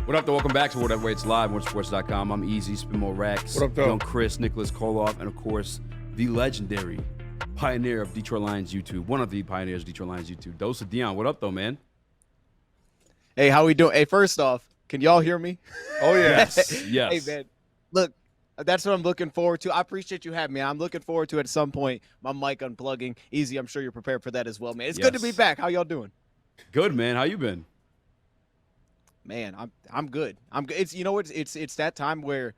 What up, though? Welcome back to Whatever It's Live, WorldSports.com. I'm Easy, Spin More Racks. What up, though? Young Chris, Nicholas Koloff, and of course, the legendary pioneer of Detroit Lions YouTube. One of the pioneers of Detroit Lions YouTube. Dose of Dion. What up, though, man? Hey, how we doing? Hey, first off, can y'all hear me? Oh, yeah. Yes. Yes. Hey, man, look, that's what I'm looking forward to. I appreciate you having me. I'm looking forward to at some point my mic unplugging. Easy, I'm sure you're prepared for that as well, man. It's good to be back. How y'all doing? Good, man. How you been? Man, I'm good. I'm good. It's that time where,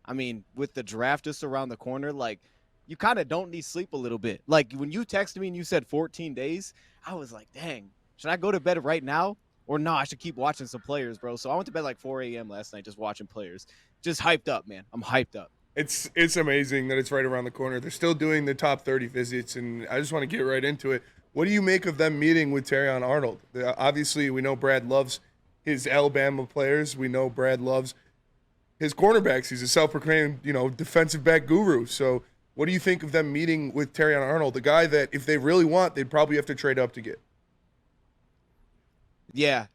I mean, with the draft just around the corner, like, you kind of don't need sleep a little bit. Like, when you texted me and you said 14 days, I was like, dang, should I go to bed right now? Or no, I should keep watching some players, bro. So I went to bed like 4 a.m. last night just watching players. Just hyped up, man. I'm hyped up. It's amazing that it's right around the corner. They're still doing the top 30 visits, and I just want to get right into it. What do you make of them meeting with Terrion Arnold? Obviously, we know Brad loves his Alabama players. We know Brad loves his cornerbacks. He's a self-proclaimed, defensive back guru. So what do you think of them meeting with Terrion Arnold, the guy that if they really want, they'd probably have to trade up to get? Yeah,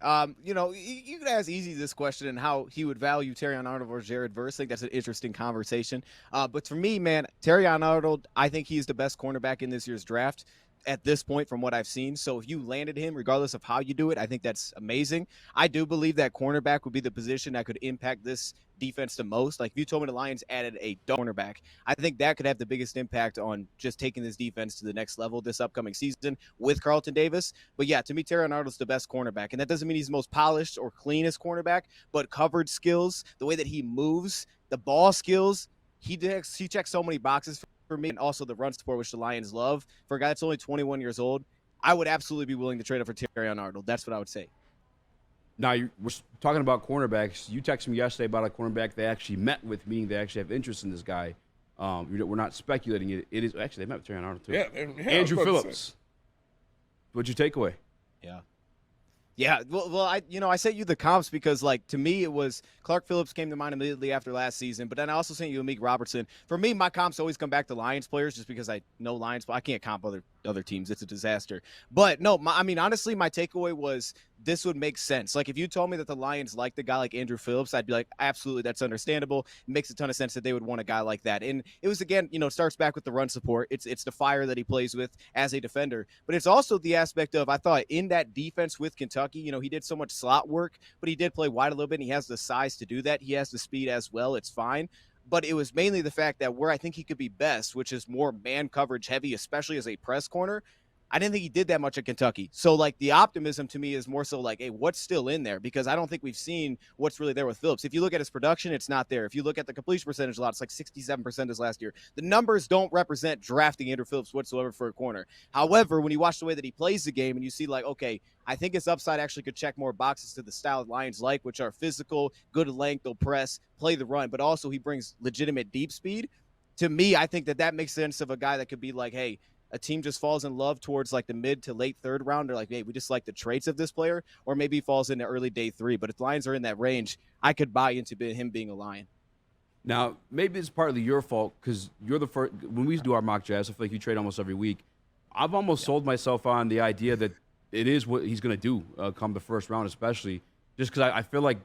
you could ask Easy this question and how he would value Terrion Arnold or Jared Verse. I think that's an interesting conversation. But for me, man, Terrion Arnold, I think he's the best cornerback in this year's draft at this point from what I've seen. So if you landed him, regardless of how you do it, I think that's amazing. I do believe that cornerback would be the position that could impact this defense the most. Like, if you told me the Lions added a cornerback, I think that could have the biggest impact on just taking this defense to the next level this upcoming season with Carlton Davis. But yeah, to me, Terrion Arnold's the best cornerback. And that doesn't mean he's the most polished or cleanest cornerback, but coverage skills, the way that he moves, the ball skills, he checks so many boxes for me, and also the run support, which the Lions love. For a guy that's only 21 years old, I would absolutely be willing to trade up for Terrion Arnold. That's what I would say. Now, we're talking about cornerbacks. You texted me yesterday about a cornerback they actually met with, meaning they actually have interest in this guy. We're not speculating it. It is actually, they met with Terrion Arnold, too. Yeah, Andrew Phillips. What's your takeaway? Yeah, well, I sent you the comps because, like, to me, it was Clark Phillips came to mind immediately after last season, but then I also sent you Amik Robertson. For me, my comps always come back to Lions players just because I know Lions, but I can't comp other teams. It's a disaster. But no, honestly, my takeaway was this would make sense. Like, if you told me that the Lions liked a guy like Andrew Phillips, I'd be like, absolutely, that's understandable. It makes a ton of sense that they would want a guy like that. And it was, again, it starts back with the run support. It's the fire that he plays with as a defender. But it's also the aspect of, I thought, in that defense with Kentucky, he did so much slot work, but he did play wide a little bit, and he has the size to do that. He has the speed as well. It's fine. But it was mainly the fact that where I think he could be best, which is more man coverage heavy, especially as a press corner, I didn't think he did that much at Kentucky. So, like, the optimism to me is more so like, hey, what's still in there? Because I don't think we've seen what's really there with Phillips. If you look at his production, it's not there. If you look at the completion percentage a lot, it's like 67% as last year. The numbers don't represent drafting Andrew Phillips whatsoever for a corner. However, when you watch the way that he plays the game and you see, like, okay, I think his upside actually could check more boxes to the style of Lions like, which are physical, good length, they'll press, play the run, but also he brings legitimate deep speed. To me, I think that makes sense of a guy that could be like, hey, a team just falls in love towards like the mid to late third round. They're like, hey, we just like the traits of this player, or maybe he falls into early day 3. But if Lions are in that range, I could buy into him being a Lion. Now, maybe it's partly your fault because you're the first. When we do our mock drafts, I feel like you trade almost every week. I've almost sold myself on the idea that it is what he's going to do come the first round, especially just because I feel like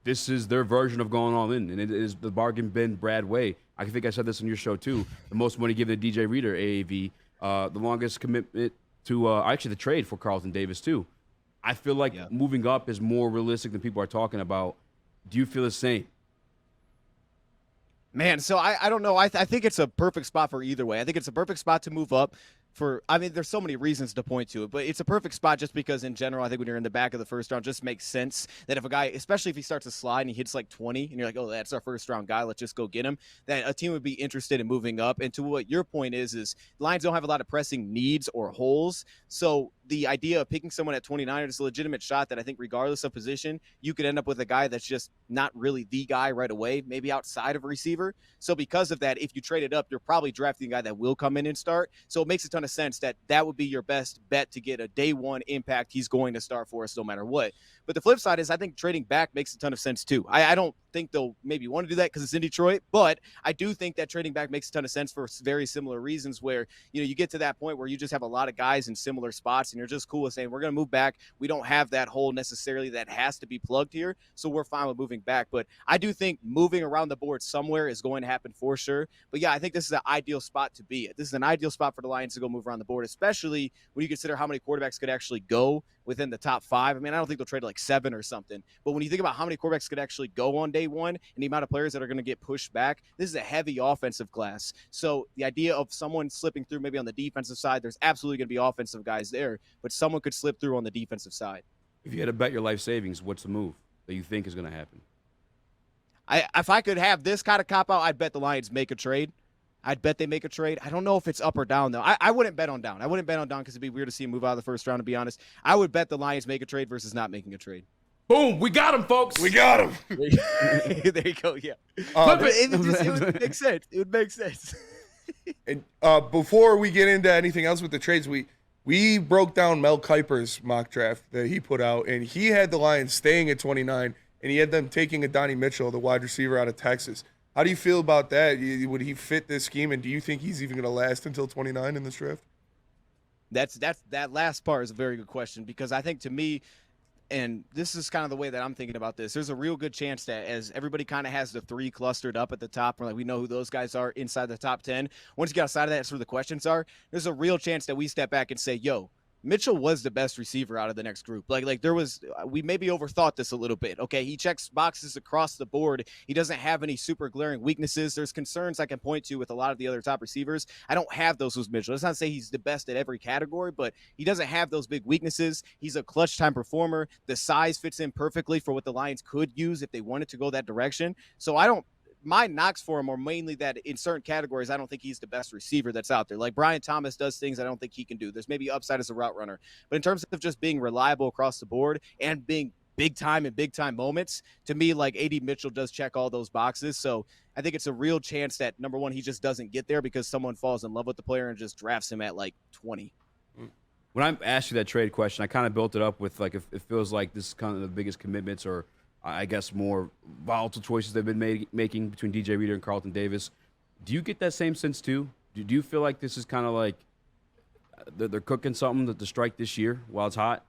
this is their version of going all in, and it is the bargain bin Brad way. I think I said this on your show too. The most money given to DJ Reader, AAV. The longest commitment to actually the trade for Carlton Davis too. I feel like moving up is more realistic than people are talking about. Do you feel the same? Man, so I don't know. I think it's a perfect spot for either way. I think it's a perfect spot to move up. There's so many reasons to point to it, but it's a perfect spot just because in general, I think when you're in the back of the first round, it just makes sense that if a guy, especially if he starts to slide and he hits like 20 and you're like, oh, that's our first round guy, let's just go get him, that a team would be interested in moving up. And to what your point is Lions don't have a lot of pressing needs or holes. So the idea of picking someone at 29 is a legitimate shot that I think regardless of position, you could end up with a guy that's just not really the guy right away, maybe outside of a receiver. So because of that, if you trade it up, you're probably drafting a guy that will come in and start. So it makes a ton of sense that would be your best bet to get a day one impact. He's going to start for us no matter what. But the flip side is I think trading back makes a ton of sense too. I don't think they'll maybe want to do that because it's in Detroit, but I do think that trading back makes a ton of sense for very similar reasons where, you get to that point where you just have a lot of guys in similar spots and you're just cool with saying, we're going to move back. We don't have that hole necessarily that has to be plugged here, so we're fine with moving back. But I do think moving around the board somewhere is going to happen for sure. But yeah, I think this is an ideal spot to be at. This is an ideal spot for the Lions to go move around the board, especially when you consider how many quarterbacks could actually go within the top 5. I mean, I don't think they'll trade like 7 or something, but when you think about how many quarterbacks could actually go on day one and the amount of players that are going to get pushed back, this is a heavy offensive class. So the idea of someone slipping through maybe on the defensive side, there's absolutely going to be offensive guys there, but someone could slip through on the defensive side. If you had to bet your life savings, what's the move that you think is going to happen? If I could have this kind of cop-out, I'd bet the Lions make a trade. I'd bet they make a trade. I don't know if it's up or down, though. I wouldn't bet on down. I wouldn't bet on down because it'd be weird to see him move out of the first round, to be honest. I would bet the Lions make a trade versus not making a trade. Boom, we got him, folks. We got him. There you go, yeah. But it would make sense. It would make sense. And before we get into anything else with the trades, we broke down Mel Kiper's mock draft that he put out, and he had the Lions staying at 29, and he had them taking a Donnie Mitchell, the wide receiver out of Texas. How do you feel about that? Would he fit this scheme, and do you think he's even going to last until 29 in this draft? That last part is a very good question because I think to me, and this is kind of the way that I'm thinking about this, there's a real good chance that as everybody kind of has the 3 clustered up at the top, or like we know who those guys are inside the top 10, once you get outside of that, that's where the questions are, there's a real chance that we step back and say, yo, Mitchell was the best receiver out of the next group. Like there was, we maybe overthought this a little bit. Okay, he checks boxes across the board. He doesn't have any super glaring weaknesses. There's concerns I can point to with a lot of the other top receivers. I don't have those with Mitchell. Let's not say he's the best at every category, but he doesn't have those big weaknesses. He's a clutch time performer. The size fits in perfectly for what the Lions could use if they wanted to go that direction. So my knocks for him are mainly that in certain categories, I don't think he's the best receiver that's out there. Like Brian Thomas does things I don't think he can do. There's maybe upside as a route runner. But in terms of just being reliable across the board and being big time in big time moments, to me, like A.D. Mitchell does check all those boxes. So I think it's a real chance that, number one, he just doesn't get there because someone falls in love with the player and just drafts him at like 20. When I asked you that trade question, I kind of built it up with like, if it feels like this is kind of the biggest commitments or I guess more volatile choices they've been making between DJ Reader and Carlton Davis. Do you get that same sense too? Do you feel like this is kind of like they're cooking something to strike this year while it's hot?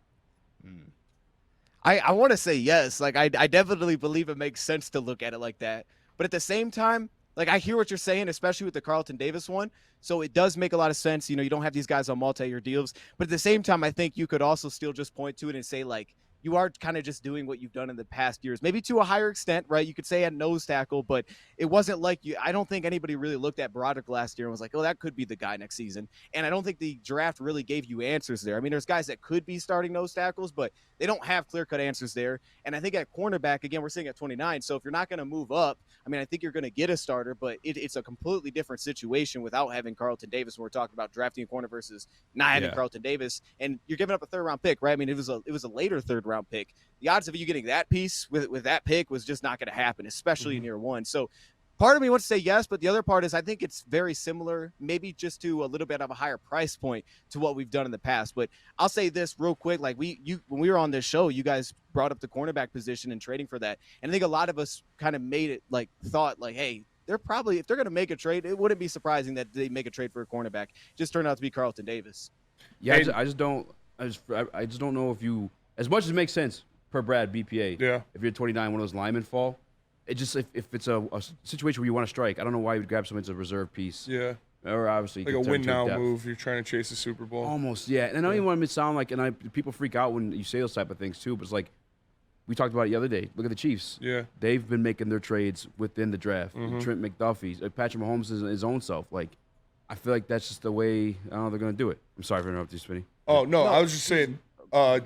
I want to say yes. Like I definitely believe it makes sense to look at it like that. But at the same time, like I hear what you're saying, especially with the Carlton Davis one. So it does make a lot of sense. You don't have these guys on multi-year deals. But at the same time, I think you could also still just point to it and say like, you are kind of just doing what you've done in the past years, maybe to a higher extent, right? You could say at nose tackle, but it wasn't like I don't think anybody really looked at Broderick last year and was like, oh, that could be the guy next season. And I don't think the draft really gave you answers there. I mean, there's guys that could be starting nose tackles, but they don't have clear-cut answers there. And I think at cornerback, again, we're sitting at 29. So if you're not going to move up, I mean, I think you're going to get a starter, but it's a completely different situation without having Carlton Davis when we're talking about drafting a corner versus not having Carlton Davis. And you're giving up a third-round pick, right? I mean, it was a later third-round pick. The odds of you getting that piece with that pick was just not going to happen, especially in year one. So part of me wants to say yes, but the other part is I think it's very similar, maybe just to a little bit of a higher price point to what we've done in the past. But I'll say this real quick. Like when we were on this show, you guys brought up the cornerback position and trading for that. And I think a lot of us kind of made it like thought like, hey, they're probably, if they're going to make a trade, it wouldn't be surprising that they make a trade for a cornerback. It just turned out to be Carlton Davis. Yeah, I just don't know if you, as much as it makes sense per Brad BPA. Yeah. If you're 29, one of those linemen fall. It just if it's a situation where you want to strike, I don't know why you would grab someone as a reserve piece. Yeah. Or obviously like a win now move. You're trying to chase the Super Bowl. Almost, yeah. And I don't even want to sound like, people freak out when you say those type of things too. But it's like we talked about it the other day. Look at the Chiefs. Yeah. They've been making their trades within the draft. Trent McDuffie, Patrick Mahomes is his own self. Like I feel like that's just the way they're going to do it. I'm sorry for interrupting you, Smitty. Oh no, I was just saying. Go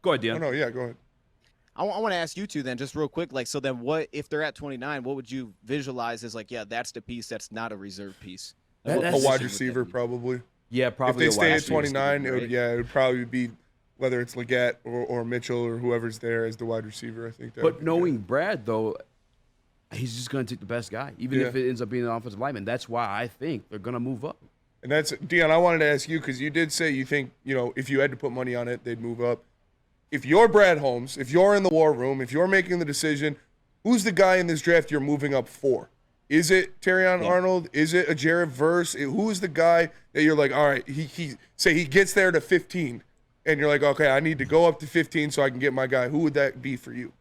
ahead, Dion. Oh no, yeah, go ahead. I want to ask you two then, just real quick. Like, so then what, if they're at 29, what would you visualize as like, yeah, that's the piece that's not a reserve piece? Like, a wide receiver, probably. Yeah, probably. If they stay at 29, it would probably be whether it's Leggett or Mitchell or whoever's there as the wide receiver. I think. But knowing Brad, though, he's just going to take the best guy, even if it ends up being an offensive lineman. That's why I think they're going to move up. And that's, Dion, I wanted to ask you, because you did say you think, if you had to put money on it, they'd move up. If you're Brad Holmes, if you're in the war room, if you're making the decision, who's the guy in this draft you're moving up for? Is it Terrion Arnold? Is it a Jared Verse? Who is the guy that you're like, all right, he say he gets there to 15, and you're like, okay, I need to go up to 15 so I can get my guy. Who would that be for you?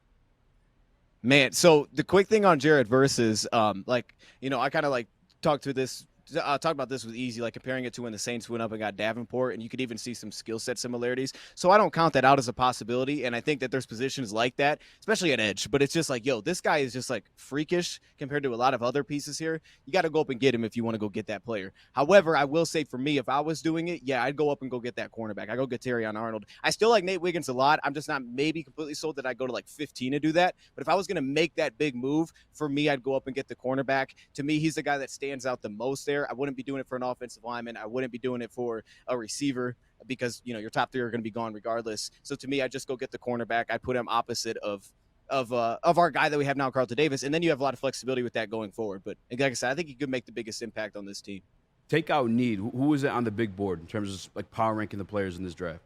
Man, so the quick thing on Jared versus, like, I kind of like talked about this with Easy, like comparing it to when the Saints went up and got Davenport, and you could even see some skill set similarities. So I don't count that out as a possibility, and I think that there's positions like that, especially at edge. But it's just like, this guy is just like freakish compared to a lot of other pieces here. You got to go up and get him if you want to go get that player. However, I will say for me, if I was doing it, I'd go up and go get that cornerback. I go get Terrion Arnold. I still like Nate Wiggins a lot. I'm just not maybe completely sold that I'd go to like 15 to do that. But if I was going to make that big move, for me, I'd go up and get the cornerback. To me, he's the guy that stands out the most there. I wouldn't be doing it for an offensive lineman. I wouldn't be doing it for a receiver because, your top three are going to be gone regardless. So to me, I just go get the cornerback. I put him opposite of our guy that we have now, Carlton Davis, and then you have a lot of flexibility with that going forward. But like I said, I think he could make the biggest impact on this team. Take out need. Who is it on the big board in terms of like power ranking the players in this draft?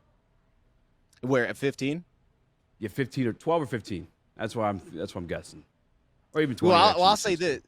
Where at 15? Yeah, 15 or 12 or 15. That's what I'm guessing. Or even 20. Well, I'll say this.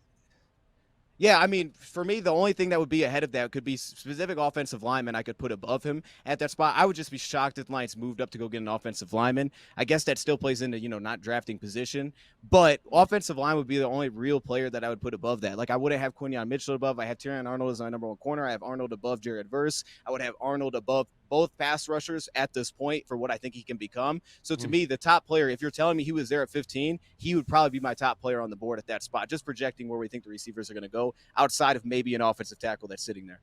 Yeah, I mean, for me, the only thing that would be ahead of that could be specific offensive lineman I could put above him at that spot. I would just be shocked if the Lions moved up to go get an offensive lineman. I guess that still plays into, not drafting position. But offensive line would be the only real player that I would put above that. Like, I wouldn't have Quinyon Mitchell above. I have Terrion Arnold as my number one corner. I have Arnold above Jared Verse. I would have Arnold above both pass rushers at this point for what I think he can become. So to me, the top player, if you're telling me he was there at 15, he would probably be my top player on the board at that spot, just projecting where we think the receivers are going to go outside of maybe an offensive tackle that's sitting there.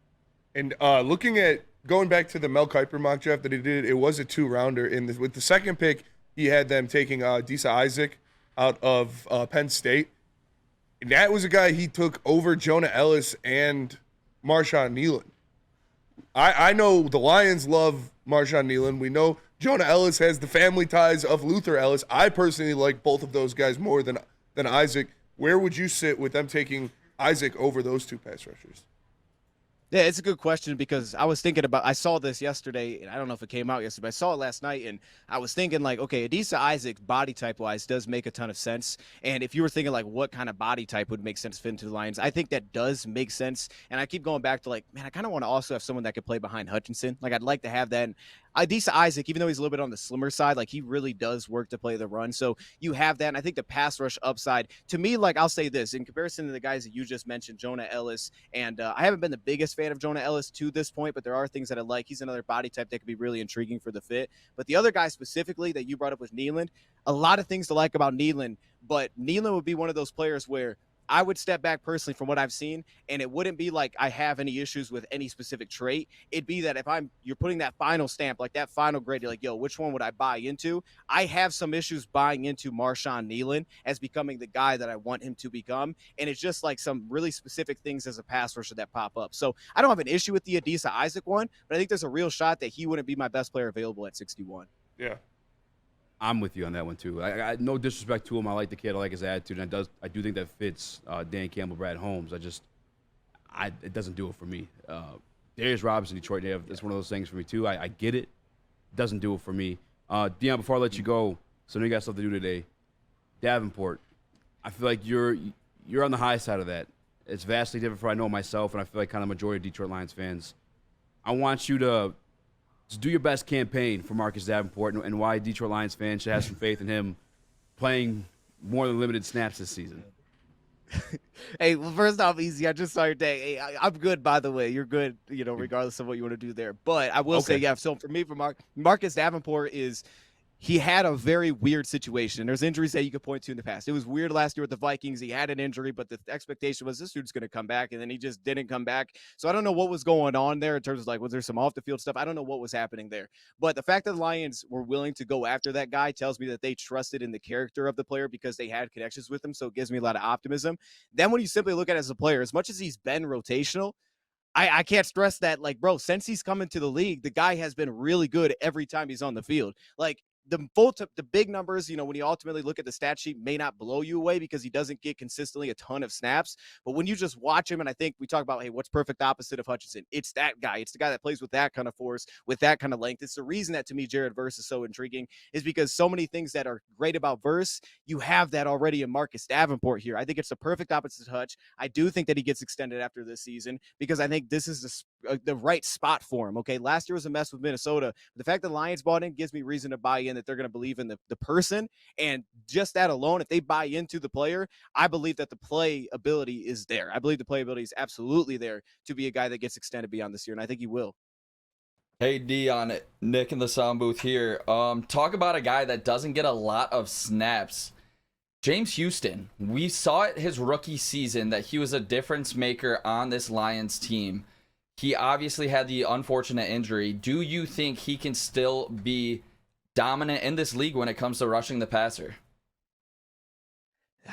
And looking at going back to the Mel Kiper mock draft that he did, it was a 2-rounder. With the second pick, he had them taking Disa Isaac out of Penn State. And that was a guy he took over Jonah Ellis and Marshawn Nealon. I know the Lions love Marshawn Nealon. We know Jonah Ellis has the family ties of Luther Ellis. I personally like both of those guys more than Isaac. Where would you sit with them taking Isaac over those two pass rushers? Yeah, it's a good question because I was thinking I saw this yesterday, and I don't know if it came out yesterday, but I saw it last night, and I was thinking like, okay, Adisa Isaac body type wise does make a ton of sense. And if you were thinking like what kind of body type would make sense fit into the Lions, I think that does make sense. And I keep going back to like, man, I kind of want to also have someone that could play behind Hutchinson. Like I'd like to have that. And Adisa Isaac, even though he's a little bit on the slimmer side, like he really does work to play the run. So you have that. And I think the pass rush upside to me, like I'll say this in comparison to the guys that you just mentioned, Jonah Ellis, and I haven't been the biggest fan of Jonah Ellis to this point, but there are things that I like. He's another body type that could be really intriguing for the fit. But the other guy specifically that you brought up was Nealon. A lot of things to like about Nealon, but Nealon would be one of those players where I would step back personally from what I've seen, and it wouldn't be like I have any issues with any specific trait. It'd be that if you're putting that final stamp, like that final grade, you're like, yo, which one would I buy into? I have some issues buying into Marshawn Nealon as becoming the guy that I want him to become, and it's just like some really specific things as a pass rusher that pop up. So I don't have an issue with the Adisa Isaac one, but I think there's a real shot that he wouldn't be my best player available at 61. Yeah. I'm with you on that one too. I no disrespect to him. I like the kid. I like his attitude. And I do think that fits Dan Campbell, Brad Holmes. It doesn't do it for me. Darius Robinson, Detroit Native. That's one of those things for me too. I get it. Doesn't do it for me. Dion, before I let you go, so I know you got stuff to do today. Davenport. I feel like you're on the high side of that. It's vastly different from what I know myself, and I feel like kind of majority of Detroit Lions fans. I want you to do your best campaign for Marcus Davenport and why Detroit Lions fans should have some faith in him playing more than limited snaps this season. Hey, well, first off, Easy, I just saw your day. Hey, I'm good, by the way. You're good, regardless of what you want to do there. But I will say, yeah, so for me, Marcus Davenport he had a very weird situation. There's injuries that you could point to in the past. It was weird last year with the Vikings. He had an injury, but the expectation was this dude's going to come back, and then he just didn't come back. So I don't know what was going on there in terms of like, was there some off-the-field stuff? I don't know what was happening there. But the fact that the Lions were willing to go after that guy tells me that they trusted in the character of the player because they had connections with him, so it gives me a lot of optimism. Then when you simply look at it as a player, as much as he's been rotational, I can't stress that, like, bro, since he's come into the league, the guy has been really good every time he's on the field. Like, the big numbers, when you ultimately look at the stat sheet, may not blow you away because he doesn't get consistently a ton of snaps. But when you just watch him, and I think we talk about, hey, what's perfect opposite of Hutchinson? It's that guy. It's the guy that plays with that kind of force, with that kind of length. It's the reason that to me Jared Verse is so intriguing, is because so many things that are great about Verse, you have that already in Marcus Davenport here. I think it's the perfect opposite Hutch. I do think that he gets extended after this season because I think this is the right spot for him. Okay, last year was a mess with Minnesota. The fact the Lions bought in gives me reason to buy in that they're going to believe in the person, and just that alone, if they buy into the player, I believe that the play ability is there. I believe the play ability is absolutely there to be a guy that gets extended beyond this year, and I think he will. Hey Dion, Nick in the sound booth here. Talk about a guy that doesn't get a lot of snaps. James Houston. We saw it his rookie season that he was a difference maker on this Lions team. He obviously had the unfortunate injury. Do you think he can still be dominant in this league when it comes to rushing the passer?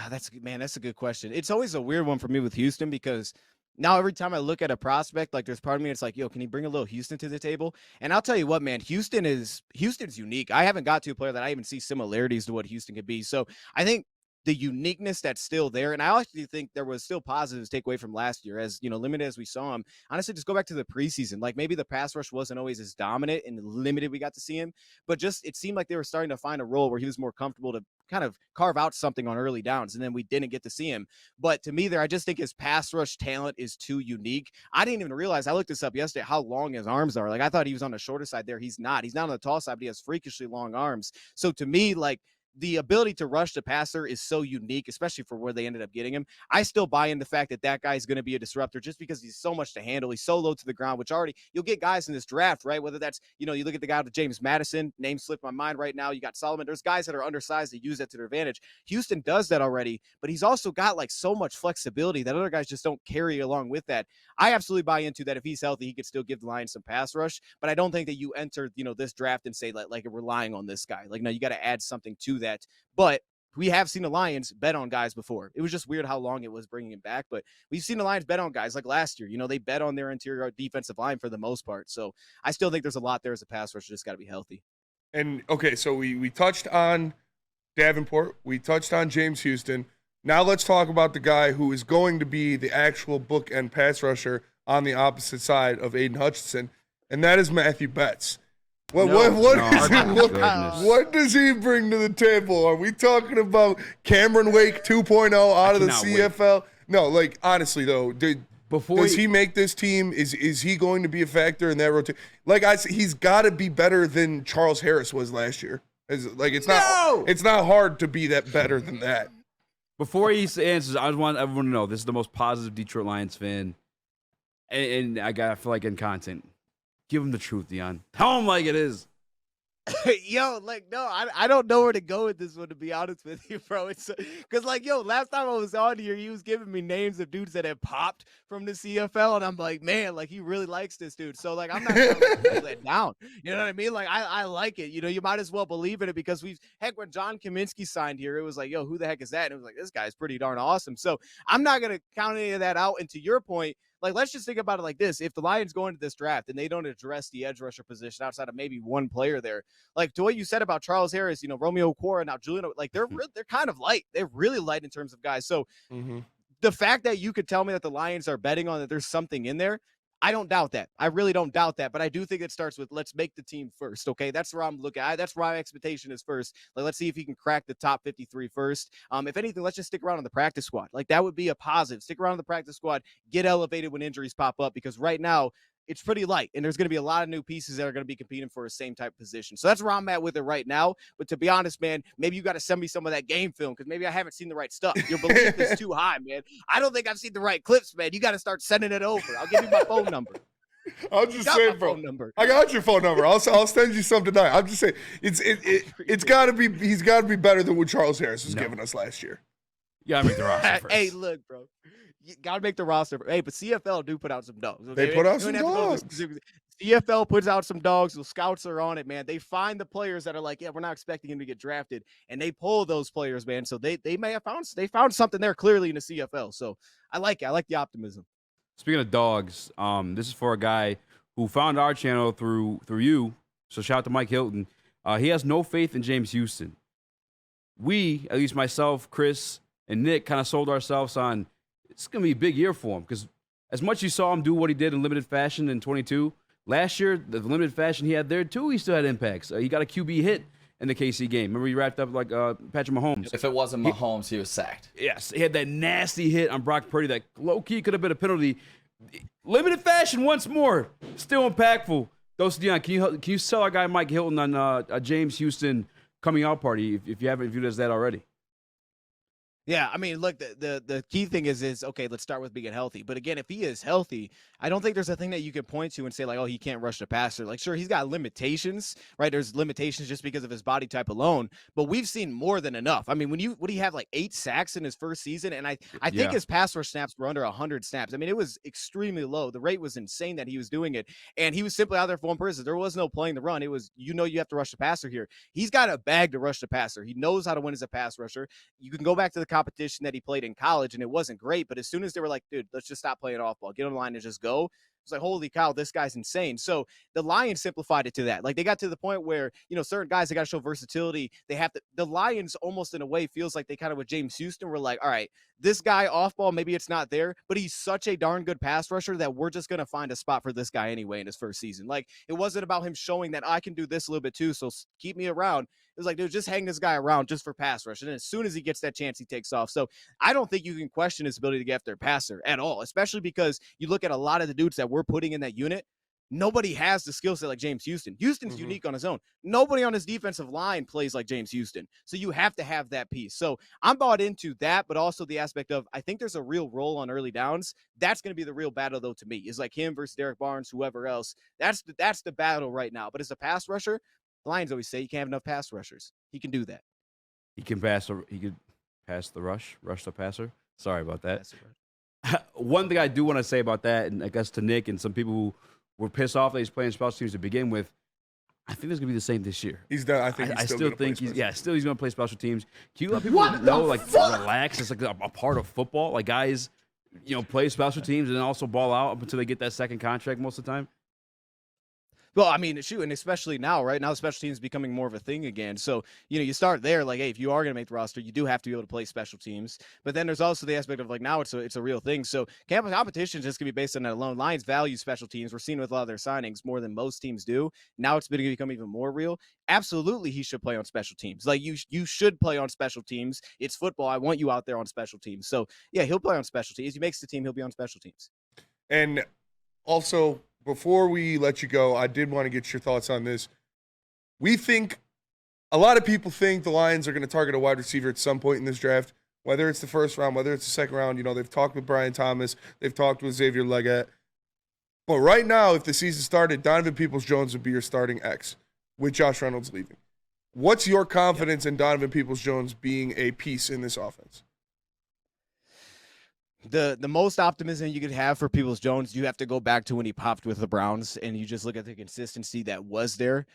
That's a good question. It's always a weird one for me with Houston because now every time I look at a prospect, like there's part of me it's like, yo, can he bring a little Houston to the table? And I'll tell you what, man, Houston's unique. I haven't got to a player that I even see similarities to what Houston could be. So I think the uniqueness that's still there, and I actually think there was still positives to take away from last year, as limited as we saw him. Honestly, just go back to the preseason. Like maybe the pass rush wasn't always as dominant and limited we got to see him, but just it seemed like they were starting to find a role where he was more comfortable to kind of carve out something on early downs, and then we didn't get to see him. But to me there, I just think his pass rush talent is too unique. I didn't even realize, I looked this up yesterday, how long his arms are. Like I thought he was on the shorter side there. He's not on the tall side, but he has freakishly long arms. So to me, like, the ability to rush the passer is so unique, especially for where they ended up getting him. I still buy in the fact that that guy is going to be a disruptor just because he's so much to handle. He's so low to the ground, which already you'll get guys in this draft, right? Whether that's, you look at the guy with James Madison, name slipped my mind right now. You got Solomon. There's guys that are undersized that use that to their advantage. Houston does that already, but he's also got like so much flexibility that other guys just don't carry along with that. I absolutely buy into that. If he's healthy, he could still give the Lions some pass rush, but I don't think that you enter, this draft and say like relying on this guy. Like, no, you got to add something to that. But we have seen the Lions bet on guys before. It was just weird how long it was bringing him back, but we've seen the Lions bet on guys like last year. They bet on their interior defensive line for the most part. So I still think there's a lot there as a pass rush. Just got to be healthy. And okay, so we touched on Davenport. We touched on James Houston. Now let's talk about the guy who is going to be the actual bookend pass rusher on the opposite side of Aiden Hutchinson, and that is Matthew Betts. What does he bring to the table? Are we talking about Cameron Wake 2.0 out of the CFL? Wait. No, like honestly though, does he make this team? Is he going to be a factor in that rotation? Like he's got to be better than Charles Harris was last year. It's not hard to be that better than that. Before he answers, I just want everyone to know this is the most positive Detroit Lions fan, and I feel like in content. Give him the truth, Dion. Tell him like it is. Yo, like, no, I don't know where to go with this one, to be honest with you, bro. It's because, like, yo, last time I was on here, he was giving me names of dudes that had popped from the CFL, and I'm like, man, like, he really likes this dude. So, like, I'm not going to pull that down. You know what I mean? Like, I like it. You might as well believe in it because when John Kaminsky signed here, it was like, yo, who the heck is that? And it was like, this guy's pretty darn awesome. So I'm not going to count any of that out. And to your point, like, let's just think about it like this. If the Lions go into this draft and they don't address the edge rusher position outside of maybe one player there, like to what you said about Charles Harris, Romeo Okwara, now Julian, like they're kind of light. They're really light in terms of guys. So the fact that you could tell me that the Lions are betting on that there's something in there, I don't doubt that. I really don't doubt that. But I do think it starts with let's make the team first. Okay, that's where I'm looking at. That's where my expectation is first. Like, let's see if he can crack the top 53 first. If anything, let's just stick around on the practice squad. Like, that would be a positive. Stick around on the practice squad. Get elevated when injuries pop up, because right now it's pretty light, and there's going to be a lot of new pieces that are going to be competing for the same type of position. So that's where I'm at with it right now. But to be honest, man, maybe you got to send me some of that game film because maybe I haven't seen the right stuff. Your belief is too high, man. I don't think I've seen the right clips, man. You got to start sending it over. I'll give you my phone number. I'll just say, bro. I got your phone number. I'll send you some tonight. I'm just saying, it's got to be. He's got to be better than what Charles Harris was giving us last year. You gotta make the roster first. Hey, look, bro. You gotta make the roster. Hey, but CFL do put out some dogs. Okay? They put out some dogs. CFL puts out some dogs. The scouts are on it, man. They find the players that are like, yeah, we're not expecting him to get drafted, and they pull those players, man. So they may have found something there clearly in the CFL. So I like it. I like the optimism. Speaking of dogs, this is for a guy who found our channel through you. So shout out to Mike Hilton. He has no faith in James Houston. We, at least myself, Chris, and Nick, kind of sold ourselves on it's going to be a big year for him because as much you saw him do what he did in limited fashion in 22, last year, the limited fashion he had there too, he still had impacts. He got a QB hit in the KC game. Remember he wrapped up like Patrick Mahomes. If it wasn't Mahomes, he was sacked. Yes, he had that nasty hit on Brock Purdy that low-key could have been a penalty. Limited fashion once more. Still impactful. Those Dion, can you sell our guy Mike Hilton on a James Houston coming out party if you haven't viewed us that already? Yeah, I mean, look, the key thing is okay, let's start with being healthy. But again, if he is healthy, I don't think there's a thing that you can point to and say, like, oh, he can't rush the passer. Like, sure, he's got limitations, right? There's limitations just because of his body type alone, but we've seen more than enough. I mean, would he have like 8 sacks in his first season? And I think his pass rush snaps were under 100 snaps. I mean, it was extremely low. The rate was insane that he was doing it. And he was simply out there for one person. There was no playing the run. It was, you have to rush the passer here. He's got a bag to rush the passer. He knows how to win as a pass rusher. You can go back to the competition that he played in college, and it wasn't great. But as soon as they were like, dude, let's just stop playing off ball, get on the line and just go, it's like, holy cow, this guy's insane. So the Lions simplified it to that. Like, they got to the point where, certain guys, they got to show versatility. They have to, the Lions almost in a way feels like they kind of with James Houston were like, all right, this guy off ball, maybe it's not there, but he's such a darn good pass rusher that we're just going to find a spot for this guy anyway in his first season. Like, it wasn't about him showing that I can do this a little bit too, so keep me around. It was like, dude, just hang this guy around just for pass rush. And then as soon as he gets that chance, he takes off. So I don't think you can question his ability to get after a passer at all, especially because you look at a lot of the dudes that we're putting in that unit. Nobody has the skill set like James Houston. Houston's unique on his own. Nobody on his defensive line plays like James Houston. So you have to have that piece. So I'm bought into that, but also the aspect of I think there's a real role on early downs. That's going to be the real battle, though, to me. Is like him versus Derek Barnes, whoever else. That's the battle right now. But as a pass rusher, the Lions always say you can't have enough pass rushers. He can do that. He could pass the rush the passer. Sorry about that. One thing I do want to say about that, and I guess to Nick and some people who were pissed off that he's playing special teams to begin with, I think it's gonna be the same this year. He's done. I think. I still think he's gonna play special teams. Can you let people know, like, relax? It's like a part of football. Like, guys, play special teams and then also ball out up until they get that second contract most of the time. Well, I mean, shoot, and especially now, right? Now special teams is becoming more of a thing again. So, you start there, like, hey, if you are going to make the roster, you do have to be able to play special teams. But then there's also the aspect of, like, now it's a real thing. So competition is just going to be based on that alone. Lions value special teams. We're seeing with a lot of their signings more than most teams do. Now it's going to become even more real. Absolutely, he should play on special teams. Like, you should play on special teams. It's football. I want you out there on special teams. So, yeah, he'll play on special teams. He makes the team, he'll be on special teams. And also, before we let you go, I did want to get your thoughts on this. A lot of people think the Lions are going to target a wide receiver at some point in this draft, whether it's the first round, whether it's the second round. They've talked with Brian Thomas. They've talked with Xavier Legette. But right now, if the season started, Donovan Peoples-Jones would be your starting X with Josh Reynolds leaving. What's your confidence in Donovan Peoples-Jones being a piece in this offense? The most optimism you could have for Peoples-Jones, you have to go back to when he popped with the Browns, and you just look at the consistency that was there.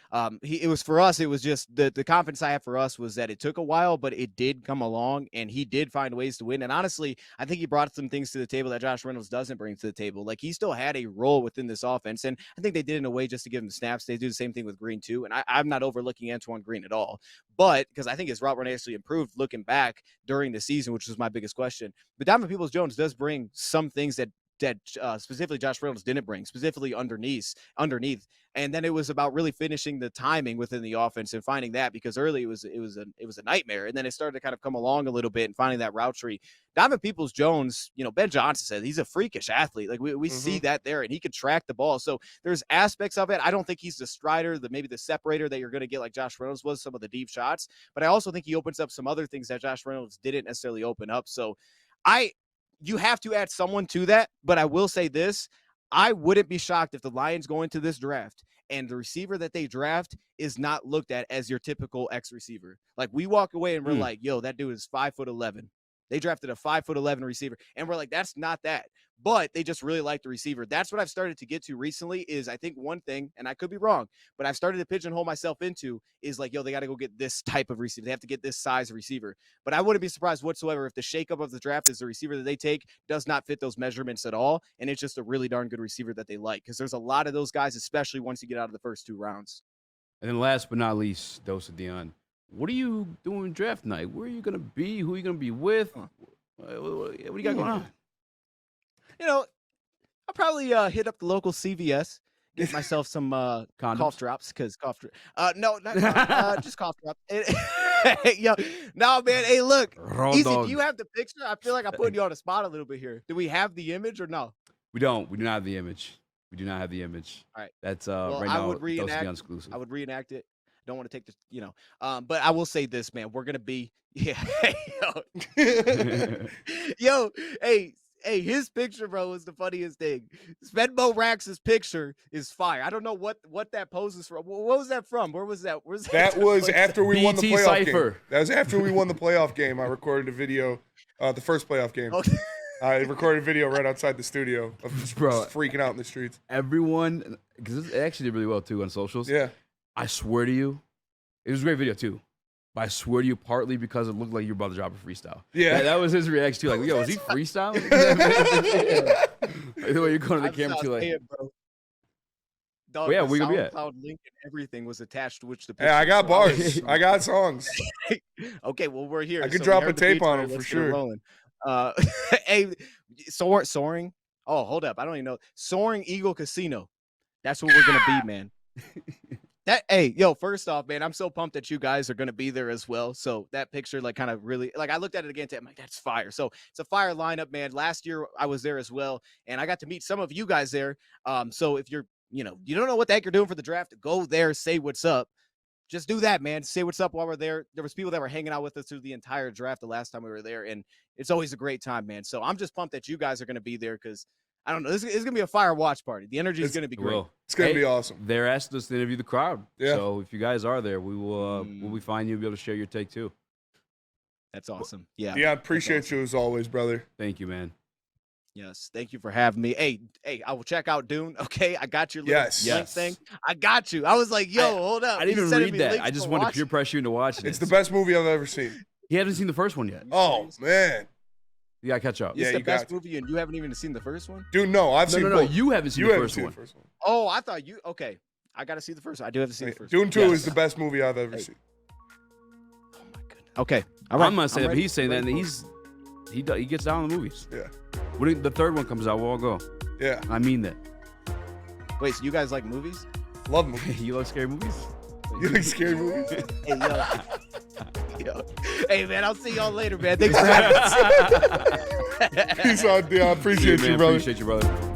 It was for us. It was just the confidence I have for us was that it took a while, but it did come along, and he did find ways to win. And honestly, I think he brought some things to the table that Josh Reynolds doesn't bring to the table. Like, he still had a role within this offense, and I think they did in a way just to give him snaps. They do the same thing with Green too, and I'm not overlooking Antoine Green at all, but because I think his route run actually improved looking back during the season, which was my biggest question. But Donovan Peoples-Jones does bring some things that specifically Josh Reynolds didn't bring, specifically underneath. And then it was about really finishing the timing within the offense and finding that, because early it was a nightmare. And then it started to kind of come along a little bit and finding that route tree. Donovan Peoples-Jones, Ben Johnson said he's a freakish athlete. Like, we see that there, and he could track the ball. So there's aspects of it. I don't think he's the strider, maybe the separator that you're going to get like Josh Reynolds was, some of the deep shots. But I also think he opens up some other things that Josh Reynolds didn't necessarily open up. So you have to add someone to that, but I will say this. I wouldn't be shocked if the Lions go into this draft and the receiver that they draft is not looked at as your typical X receiver. Like, we walk away and we're like, yo, that dude is 5'11". They drafted a 5'11" receiver, and we're like, that's not that. But they just really like the receiver. That's what I've started to get to recently is, I think one thing, and I could be wrong, but I've started to pigeonhole myself into is like, yo, they got to go get this type of receiver. They have to get this size receiver. But I wouldn't be surprised whatsoever if the shakeup of the draft is the receiver that they take does not fit those measurements at all, and it's just a really darn good receiver that they like, because there's a lot of those guys, especially once you get out of the first 2 rounds. And then last but not least, Dose of Dion. What are you doing draft night? Where are you gonna be? Who are you gonna be with? What do you got going on? You know, I'll probably hit up the local CVS, get myself some cough drops, because no, not just cough drops. Yo, no, man. Hey, look, Easy, do you have the picture? I feel like I'm putting you on the spot a little bit here. Do we have the image or no? We don't. We do not have the image. We do not have the image. All right. That's Well, right I now. would Dose of Dion reenact. exclusive. I would reenact it. Don't want to take the, but I will say this, man. We're gonna be, yo, hey, his picture, bro, is the funniest thing. Svenmo Rax's picture is fire. I don't know what that pose is from. What was that from? Where was that? That was after we won the BT playoff Cypher. game. That was after we won the playoff game. I recorded a video, the first playoff game. Okay. I recorded a video right outside the studio of just freaking out in the streets. Everyone, because it actually did really well too on socials. Yeah. I swear to you, it was a great video too. But I swear to you, partly because it looked like you were about to drop a freestyle. Yeah. That was his reaction too. Like, yo, is he freestyling? The way you're going to the camera too, like, bro. Dog, yeah, the we gonna be at. SoundCloud link and everything was attached to which the Hey, I picture got was. bars. I got songs. Okay, well, we're here. I could so drop we a heard the tape beats on already. him for Let's get it sure. rolling. Hey, soaring. Oh, hold up. I don't even know. Soaring Eagle Casino. That's what we're gonna be, man. Hey, yo, first off, man, I'm so pumped that you guys are gonna be there as well. So that picture, like, kind of really, like, I looked at it again today. I'm like, that's fire. So it's a fire lineup, man. Last year I was there as well, and I got to meet some of you guys there. So if you're, you don't know what the heck you're doing for the draft, go there, say what's up. Just do that, man. Say what's up while we're there. There was people that were hanging out with us through the entire draft the last time we were there, and it's always a great time, man. So I'm just pumped that you guys are going to be there because, I don't know, this is going to be a fire watch party. The energy is going to be great. Well, It's going to be awesome. They're asking us to interview the crowd. Yeah. So if you guys are there, we will we'll be fine. You'll be able to share your take too. That's awesome. Yeah. Yeah, I appreciate you as always, brother. Thank you, man. Yes. Thank you for having me. Hey, I will check out Dune. Okay. I got your little Yes. link thing. I got you. I was like, yo, hold up. I didn't He's even sending read me that. links I just to wanted to watch peer it. pressure you into watching It's it. the best movie I've ever seen. He hasn't seen the first one yet. Oh, man. You gotta catch up. Yeah, It's the you got best to. movie, and you haven't even seen the first one? Dude, no, I've seen No. both. You haven't seen You the haven't first seen one. the first one. Oh, I thought you. Okay. I got to see the first one. I do have to see the first Dune one. 2 Yes. is the best movie I've ever seen. Oh, my goodness. Okay. All right. I'm not saying that, but ready. he's saying that, and Ready he gets down on the movies. Yeah. When the third one comes out, we'll all go. Yeah. I mean that. Wait, so you guys like movies? Love movies. You like scary movies? You like scary movies? Hey, yo. Hey, man, I'll see y'all later, man. Thanks for having us. Peace out, Dion. Appreciate man. you, brother. Appreciate you, brother.